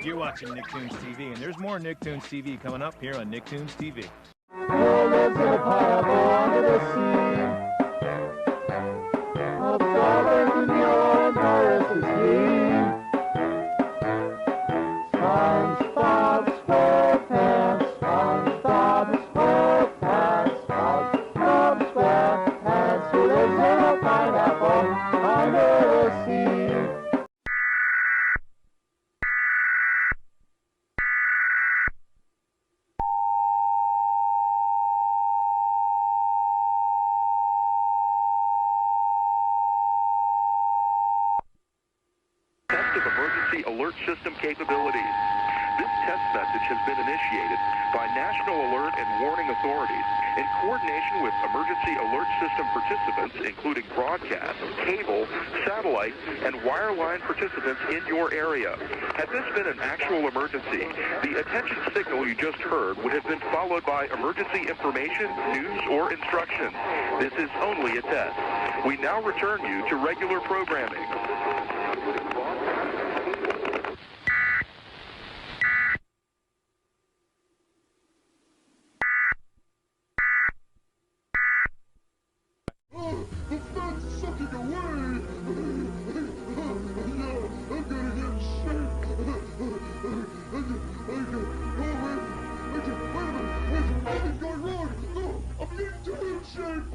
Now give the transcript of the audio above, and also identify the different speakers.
Speaker 1: You're watching Nicktoons TV, and there's more Nicktoons TV coming up here on Nicktoons TV.
Speaker 2: There lives a pineapple under the sea. Observant in your embarrass is he. SpongeBob SquarePants, SpongeBob SquarePants, SpongeBob SquarePants, who lives in a pineapple under the sea.
Speaker 3: Test of emergency alert system capabilities. This test message has been initiated by National Alert and Warning Authorities in coordination with emergency alert system participants, including broadcast, cable, satellite, and wireline participants in your area. Had this been an actual emergency, the attention signal you just heard would have been followed by emergency information, news, or instructions. This is only a test. We now return you to regular programming.
Speaker 4: The fat's sucking away! Yeah, I'm gonna get in shape! Wait a minute! Something's going wrong! No, I'm getting too in shape!